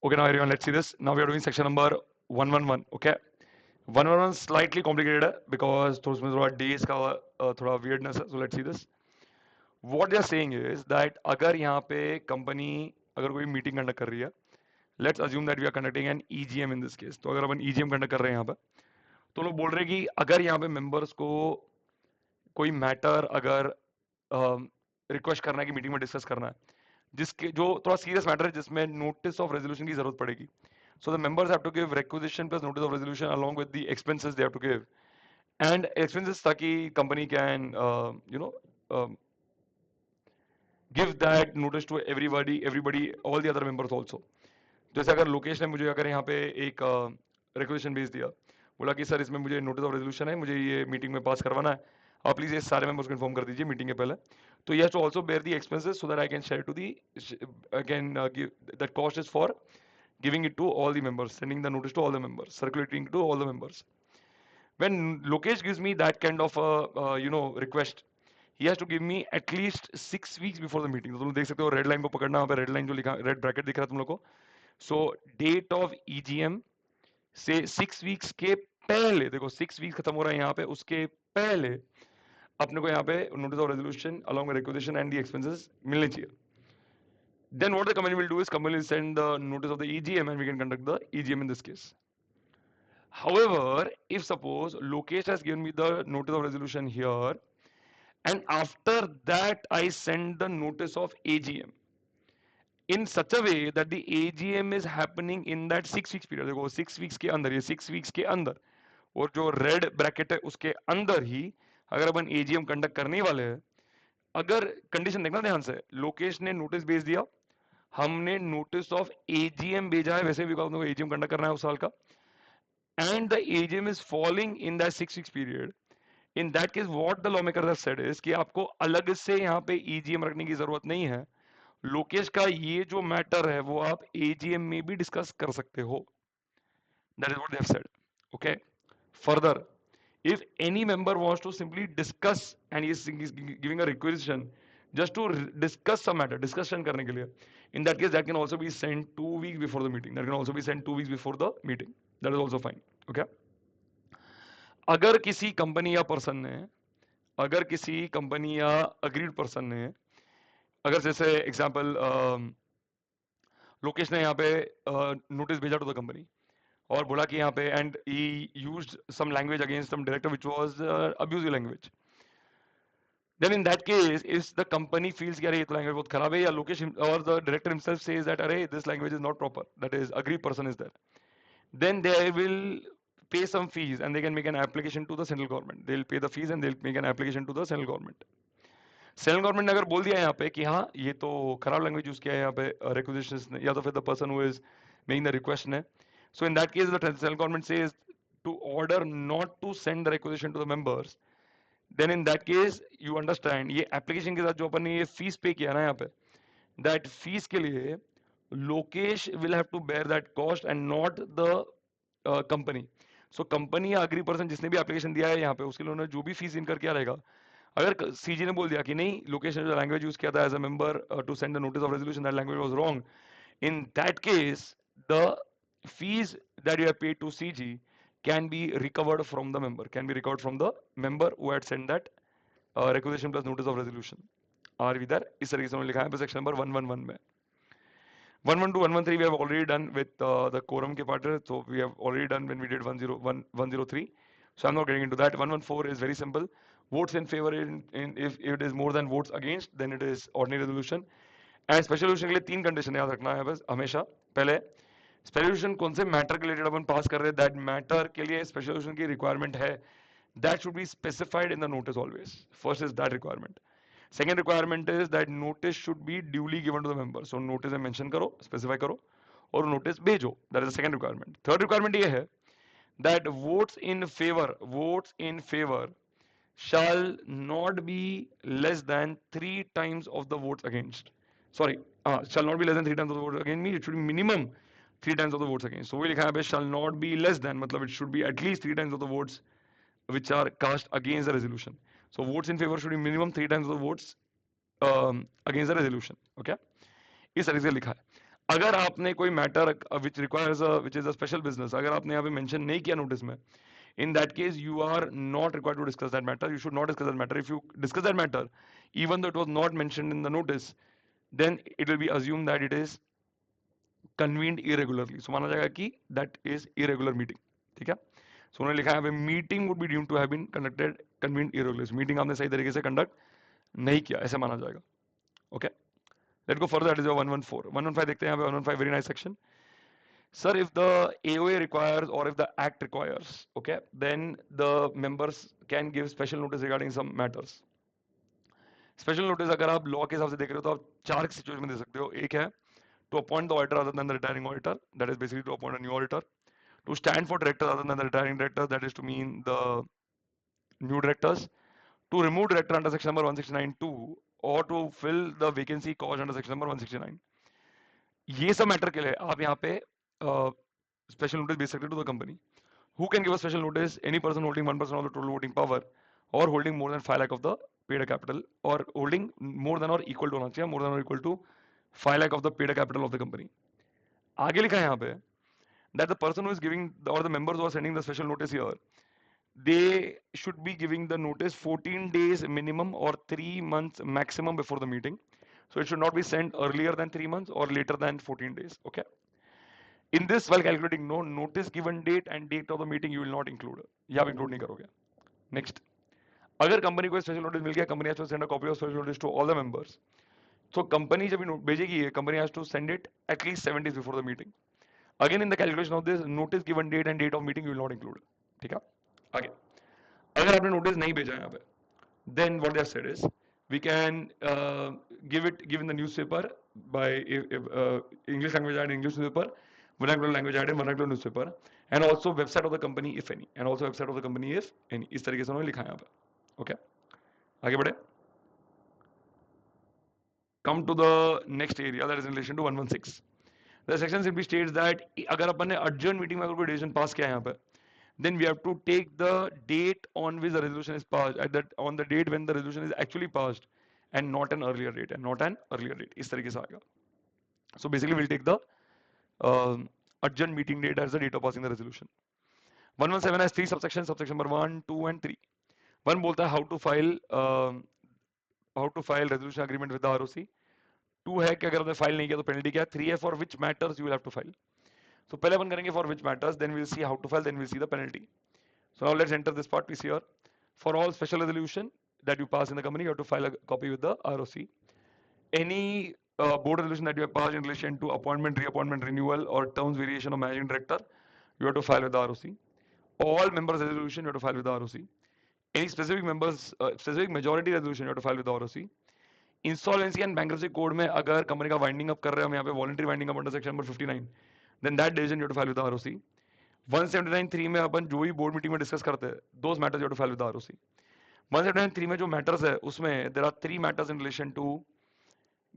Okay, now everyone, let's see this. Now we are doing section number 111. Okay, 111 slightly complicated है because तो उसमें थोड़ा days का थोड़ा weirdness है. So let's see this. What they are saying is that अगर यहाँ पे company अगर कोई meeting conduct कर रही है, let's assume that we are conducting an EGM in this case. तो अगर अपन EGM conduct कर रहे हैं यहाँ पे, तो लोग बोल रहे हैं कि अगर यहाँ पे members को कोई मैटर अगर रिक्वेस्ट करना है कि मीटिंग में डिस्कस करना है जिसके जो थोड़ा सीरियस मैटर है जिसमें नोटिस ऑफ रेजोल्यूशन की जरूरत पड़ेगी so the members have to give requisition plus notice of resolution along with the expenses they have to give and expenses ताकि company can you know give that notice to everybody all the other members also जैसे अगर लोकेश ने मुझे अगर यहाँ पे एक requisition भेज दिया बोला कि सर इसमें मुझे नोटिस ऑफ रेजोल्यूशन है मुझे ये मीटिंग में पास करवाना है आप प्लीज ये सारे मेंबर्स को इन्फॉर्म कर दीजिए मीटिंग के पहले तो you have to also bear the expenses so that I can share to the I can give that cost is for giving it to all the members sending the notice to all the members circulating to all the members when Lokesh gives me that kind of a request he has to give me at least 6 weeks before the meeting तो तुम देख सकते हो red line को पकड़ना वहाँ पे red line जो लिखा रेड ब्रैकेट दिख रहा है तुम लोग को सो डेट ऑफ ईजीएम से 6 वीक्स के पहले देखो 6 वीक्स खत्म हो रहा है यहाँ पे उसके पहले अपने को यहाँ पे notice of resolution along with requisition and the expenses मिलने चाहिए then what the company will do is company will send the notice of the EGM and we can conduct the EGM in this case however if suppose Lokesh has given me the notice of resolution here and after that I send the notice of AGM in such a way that the AGM is happening in that 6 weeks period देखो 6 weeks के अंदर ये 6 weeks के अंदर और जो red bracket है उसके अंदर ही अगर अपन एजीएम कंडक्ट करने वाले हैं अगर कंडीशन देखना ध्यान से लोकेश ने नोटिस भेज दिया हमने नोटिस ऑफ एजीएम भेजा है वैसे भी एजीएम कंडक्ट करना है उस साल का and the AGM is falling in that 6 weeks period in that case what the law maker have said is कि आपको अलग से यहाँ पे एजीएम रखने की जरूरत नहीं है लोकेश का ये जो मैटर है वो आप एजीएम में भी डिस्कस कर सकते हो that is what they have said okay further if any member wants to simply discuss and is giving a requisition just to discuss some matter discussion करने के लिए in that case that can also be sent 2 weeks before the meeting that can also be sent 2 weeks before the meeting that is also fine okay अगर किसी company या person ने अगर किसी company या अग्रीड पर्सन ने अगर जैसे एग्जांपल लोकेश ने यहाँ पे नोटिस भेजा टू द कंपनी और बोला कि यहाँ पे and he used some language against some director which was abusive language then in that case if the company feels कि अरे ये तो language बहुत खराब है या Lokesh or the director himself says that अरे this language is not proper that is agreed person is there then they will pay some fees and they can make an application to the central government they'll pay the fees and they'll make an application to the central government central government ने अगर बोल दिया यहाँ पे कि हाँ ये तो खराब लैंग्वेज यूज किया है यहाँ पे रिक्वेजिशंस ने या तो फिर the person who is making the request ने so in that case the central government says to order not to send the requisition to the members then in that case you understand ये application के साथ जो अपन ने ये fees पे किया ना यहाँ पे दैट फीस के लिए Lokesh will have to bear that cost and not the company so company या अग्री पर्सन जिसने भी एप्लीकेशन दिया है यहाँ पे उसके लिए उन्होंने जो भी फीस इनकर किया रहेगा अगर सीजी ने बोल दिया कि नहीं लोकेश ने जो लैंग्वेज यूज किया था as a member to send the notice of resolution that language was wrong in that case the fees that you have paid to CG can be recovered from the member can be recovered from the member who had sent that requisition plus notice of resolution are we there इस तरीके से उन्होंने लिखा है section number 111 में 112 113 we have already done with the quorum के part so we have already done when we did 101 103 so I'm not getting into that 114 is very simple votes in favor if it is more than votes against then it is ordinary resolution and special resolution के लिए 3 condition याद रखना है बस हमेशा पहले special resolution कौन से मैटर के रिलेटेड अपन पास कर रहे हैं दैट मैटर के लिए स्पेशल रेजोल्यूशन की रिक्वायरमेंट है that should be specified in the notice always first is that requirement second requirement is that notice should be duly given to the member so notice में mention करो specify करो और notice भेजो that is the second requirement third requirement ये है that votes in favour shall not be less than 3 times of the votes against sorry shall not be less than 3 times of the votes against me it should be minimum 3 times of the votes against so we likha hai shall not be less than matlab it should be at least 3 times of the votes which are cast against the resolution so votes in favor should be minimum 3 times of the votes against the resolution okay इस तरीके से लिखा है अगर आपने कोई matter which requires which is a special business, अगर आपने यहाँ पे मेंशन नहीं किया नोटिस में, in that case you are not required to discuss that matter. You should not discuss that matter. If you discuss that matter even though it was not mentioned in the notice, then it will be assumed that it is convened irregularly. So माना जाएगा कि that is irregular meeting. ठीक है? So उन्होंने लिखा है meeting would be deemed to have been conducted convened irregularly. Meeting आपने सही तरीके से conduct नहीं किया, ऐसे माना जाएगा. Okay? Let's go further. That is your 114. 115 देखते हैं यहाँ पे. 115 very nice section. Sir, if the AOA requires or if the act requires, okay, then the members can give special notice regarding some matters. Special notice अगर आप law के हिसाब से देख रहे हो तो आप चार सिचुएशन में दे सकते हो. एक है to appoint the auditor other than the retiring auditor, that is basically to appoint a new auditor. To stand for directors other than the retiring directors, that is to mean the new directors. To remove director under section number 169(2) or to fill the vacancy caused under section number 169. ये सब matter के लिए आप यहाँ पे special notice भेज सकते हो to the company. Who can give a special notice? Any person holding 1% of the total voting power or holding more than 5 lakh of the paid capital or holding more than or equal to होना चाहिए, more than or equal to 5 lakh of the paid capital of the company. आगे लिखा है यहाँ पे that the person who is giving or the members who are sending the special notice here, they should be giving the notice 14 days minimum or 3 months maximum before the meeting. So it should not be sent earlier than 3 months or later than 14 days. Okay. In this, while calculating no notice given date and date of the meeting, you will not include. ये आप include नहीं करोगे. Next, अगर company को special notice मिल गया, company has to send a copy of special notice to all the members. So company जब भेजेगी ये, company has to send it at least 7 days before the meeting. Again, in the calculation of this, notice given date and date of meeting you will not include. ठीक है? आगे, अगर आपने notice नहीं भेजा यहाँ पे, then what they have said is we can give in the newspaper by English language ad in English newspaper, vernacular language ad in vernacular newspaper, and also website of the company if any, and also website of the company if any. इस तरीके से उन्होंने लिखा है यहाँ पे. Okay, आगे बढ़े. Come to the next area, that is in relation to 116. The section simply states that अगर अपन ने adjourned meeting में अगर कोई decision pass किया है यहाँ पे, then we have to take the date on which the resolution is passed, at that on the date when the resolution is actually passed, and not an earlier date, and not an earlier date. इस तरीके से आएगा. So basically we'll take the adjourned meeting date as the date of passing the resolution. 117 has 3 subsections, subsection number 1, 2 and 3. One बोलता है how to file resolution agreement with the ROC. 2 है कि अगर आपने फाइल नहीं किया तो पेनल्टी क्या है. 3 है for which matters you will have to file. So पहले अपन करेंगे for which matters, then we'll see how to file, then we'll see the penalty. So now let's enter this part piece here. For all special resolution that you pass in the company, you have to file a copy with the ROC. Any board resolution that you have passed in relation to appointment, reappointment, renewal, or terms variation of managing director, you have to file with the ROC. All members resolution you have to file with the ROC. Any specific members, specific majority resolution you have to file with the ROC. Insolvency and bankruptcy code में अगर company का winding up कर रहे हैं हम यहाँ पे voluntary winding up under section number 59, then that decision you have to file with the ROC. 179(3) में अपन जो भी बोर्ड मीटिंग में डिस्कस करते हैं, those matters you have to file with the ROC. 179(3) में जो matters है उसमें there are 3 matters in relation to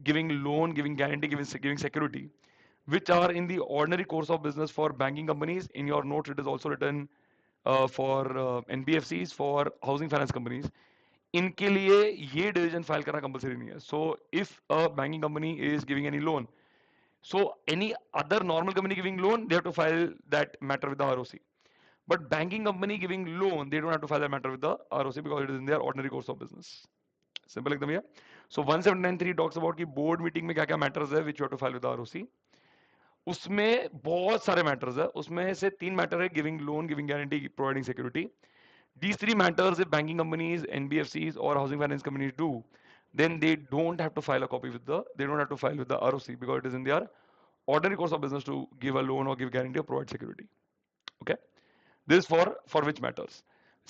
giving loan, giving guarantee, giving security, which are in the ordinary course of business for banking companies. In your notes it is also written for NBFCs, for housing finance companies. इनके लिए ये decision file करना compulsory नहीं है. So if a banking company is giving any loan, so any other normal company giving loan, they have to file that matter with the ROC. But banking company giving loan, they don't have to file that matter with the ROC because it is in their ordinary course of business. Simple एकदम ये. So 179(3) talks about कि board meeting में क्या क्या matters है which you have to file with the ROC. उसमें बहुत सारे matters है. उसमें से 3 matter है giving loan, giving guarantee, providing security. These 3 matters, if banking companies, NBFCs or housing finance companies do, then they don't have to file a copy with they don't have to file with the ROC because it is in their ordinary course of business to give a loan or give guarantee or provide security. Okay, this is for which matters.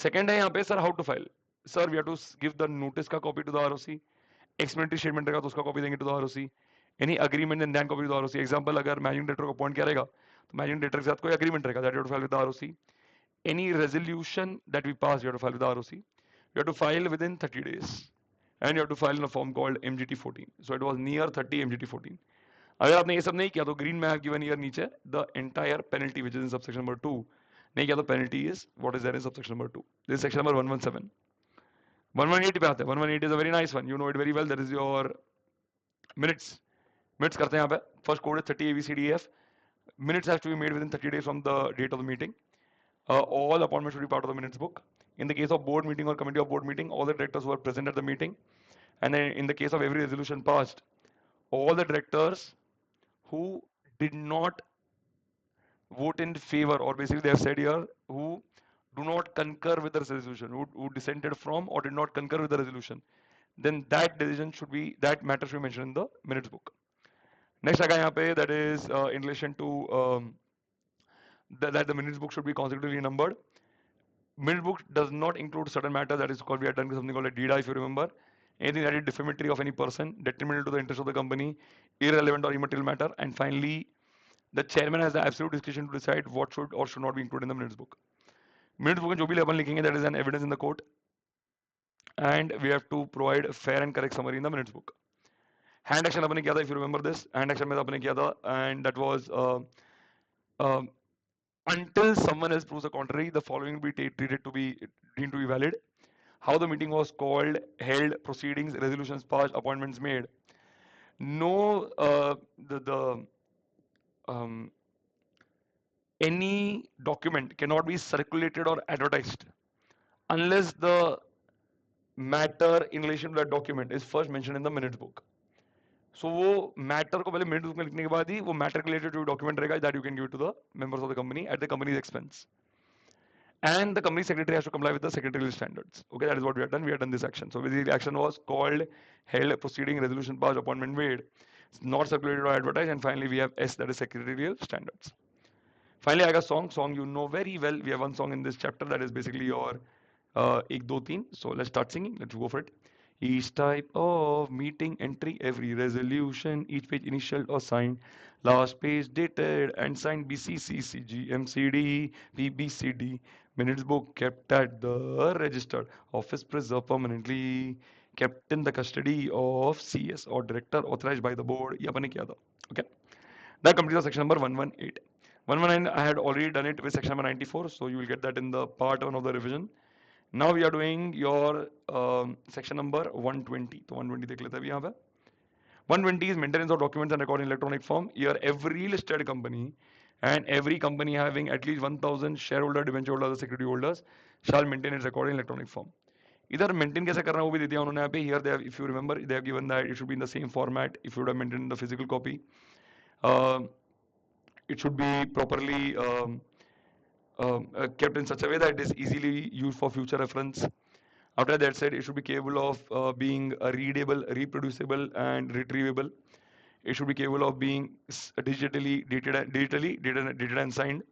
Second है यहाँ पे sir how to file. Sir, we have to give the notice का copy to the ROC. Explanatory statement रहेगा तो उसका copy देंगे to the ROC. Any agreement and then copy to the ROC. Example, अगर managing director को appoint किया रहेगा तो managing director के साथ कोई agreement रहेगा, that you have to file with the ROC. Any resolution that we pass, you have to file with the ROC. You have to file within 30 days. And you have to file in a form called MGT14. So it was near 30 MGT14. अगर आपने ये सब नहीं किया तो green में I have given here नीचे the entire penalty which is in subsection number 2. नहीं किया तो penalty is what is there in subsection number 2. This is section number 117. 118 पे आते हैं. 118 is a very nice one. You know it very well. That is your minutes Minutes करते हैं यहाँ पे. First code is 30 ABCDF. Minutes has to be made within 30 days from the date of the meeting. All appointments should be part of the minutes book. In the case of board meeting or committee of board meeting, all the directors who are present at the meeting, and then in the case of every resolution passed, all the directors who did not vote in favor, or basically they have said here, who do not concur with the resolution, who dissented from or did not concur with the resolution, then that decision should be, that matter should be mentioned in the minutes book. Next आगा यहाँ पे, that is in relation to that the minutes book should be consecutively numbered. Minute book does not include certain matters, that is called, we have done something called a DIDA, if you remember. Anything that is defamatory of any person, detrimental to the interest of the company, irrelevant or immaterial matter, and finally, the chairman has the absolute discretion to decide what should or should not be included in the minutes book. Minutes book में जो भी अपन लिखेंगे, that is an evidence in the court, and we have to provide a fair and correct summary in the minutes book. Hand action अपन ने किया था, if you remember this, hand action में अपन ने किया था, and that was uh, until someone else proves the contrary, the following will be treated to be deemed to be valid. How the meeting was called, held, proceedings, resolutions passed, appointments made. No, the any document cannot be circulated or advertised unless the matter in relation to that document is first mentioned in the minutes book. So वो matter को पहले minutes book में लिखने के बाद ही वो matter related to document रहेगा that you can give it to the members of the company at the company's expense. And the company secretary has to comply with the secretarial standards. Okay, that is what we have done. We have done this action. So basically, the action was called, held, proceeding, resolution passed, appointment made, not circulated or advertised, and finally we have S, that is secretarial standards. Finally, I got song you know very well. We have one song in this chapter that is basically your ek do teen. So let's start singing. Let's go for it. Each type of meeting entry, every resolution, each page initial or signed, last page dated and signed BCCCG, MCD, PBCD, minutes book kept at the registered office preserved permanently, kept in the custody of CS or director authorized by the board. ये अपन ने किया था. Okay. That completes section number 118. 119, I had already done it with section number 94, so you will get that in the part 1 of the revision. Now we are doing your section number 120. So 120 देख लेते हैं अभी यहाँ पे. 120 is maintenance of documents and record in electronic form. Here every listed company and every company having at least 1000 shareholder, debenture holders, security holders shall maintain its record in electronic form. इधर maintain कैसे करना है वो भी दे दिया उन्होंने यहाँ पे. Here they have, if you remember, they have given that it should be in the same format. If you would have maintained the physical copy, it should be properly kept in such a way that it is easily used for future reference. After that said, it should be capable of being readable, reproducible, and retrievable. It should be capable of being digitally dated and signed.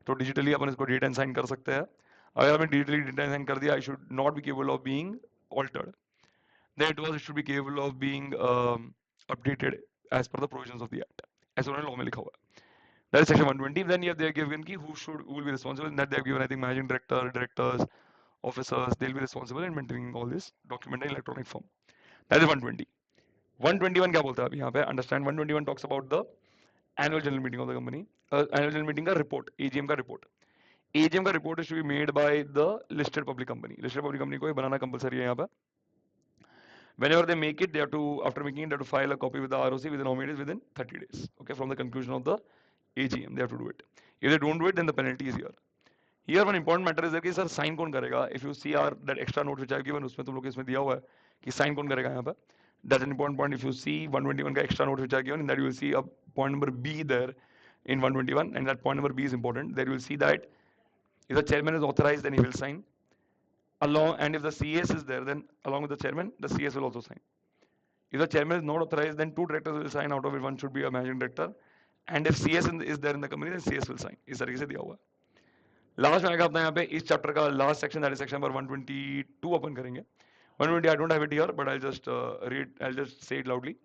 तो digitally अपन इसको date and sign कर सकते हैं. अगर आपने digitally date and sign कर दिया, it should not be capable of being altered. Then it should be capable of being updated as per the provisions of the act. ऐसा उन्होंने law में लिखा हुआ है. That is section 120. Then they have given who will be responsible. In that they have given, I think, managing director, directors, officers, they'll be responsible in maintaining all this document in electronic form. That is 120. 121 क्या बोलता है अभी यहाँ पे? Understand, 121 talks about the annual general meeting of the company. Annual general meeting का report, AGM का report. AGM का report is to be made by the listed public company. Listed public company को ये बनाना compulsory है यहाँ पे. Whenever they make it, they have to, after making it, they have to file a copy with the ROC within how many days? Within 30 days. Okay, from the conclusion of the AGM, they have to do it. If they don't do it, then the penalty is here. Here one important matter is that कि sir sign कौन करेगा? If you see our that extra note which I have given, उसमें तुम लोग इसमें दिया हुआ है कि sign कौन करेगा यहाँ पे? That's an important point. If you see 121 का extra note which I have given, in that you will see a point number B there in 121, and that point number B is important. There you will see that if the chairman is authorized, then he will sign. Along, and if the CS is there, then along with the chairman, the CS will also sign. If the chairman is not authorized, then 2 directors will sign, out of it 1 should be a managing director. And if CS is there in the company, then CS will sign. इस तरीके से दिया हुआ है. Last में आएगा अपना यहाँ पे इस चैप्टर का last section, that is section number 122 अपन करेंगे. 120 I don't have it here, but I'll just say it loudly.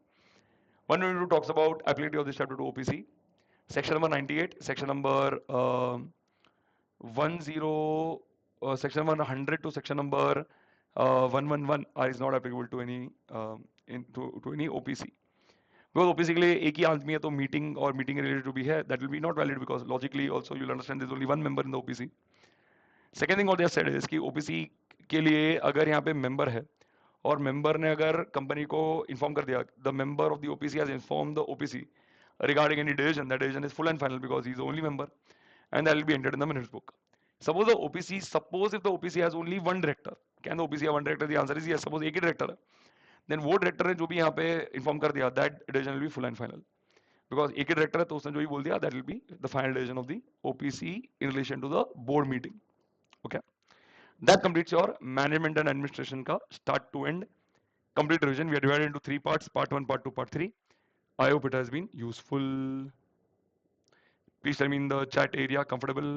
122 talks about applicability of this chapter to OPC. Section number 98, section number section number 100 to section number 111 is not applicable to any to any OPC. Because OPC के लिए एक ही आदमी है तो meeting और meeting related to भी है, that will be not valid because logically also you'll understand there's only one member in the OPC. Second thing what they have said is कि OPC के लिए अगर यहाँ पे member है और मेंबर ने अगर कंपनी को इन्फॉर्म कर दिया, the member of the OPC has inform the OPC regarding any decision, that decision is full and final because he is the only member, and that will be entered in the minutes book. Suppose if the OPC has only one director, can the OPC have one director? The answer is yes. Suppose एक ही director है, then वो director ने जो भी यहाँ पे inform कर दिया, that decision will be full and final. Because एक ही director है तो उसने जो भी बोल दिया, that will be the final decision of the OPC in relation to the board meeting. Okay, that completes your management and administration का start to end complete revision. We are divided into three parts: part one, part two, part three. I hope it has been useful. Please tell me in the chat area, comfortable?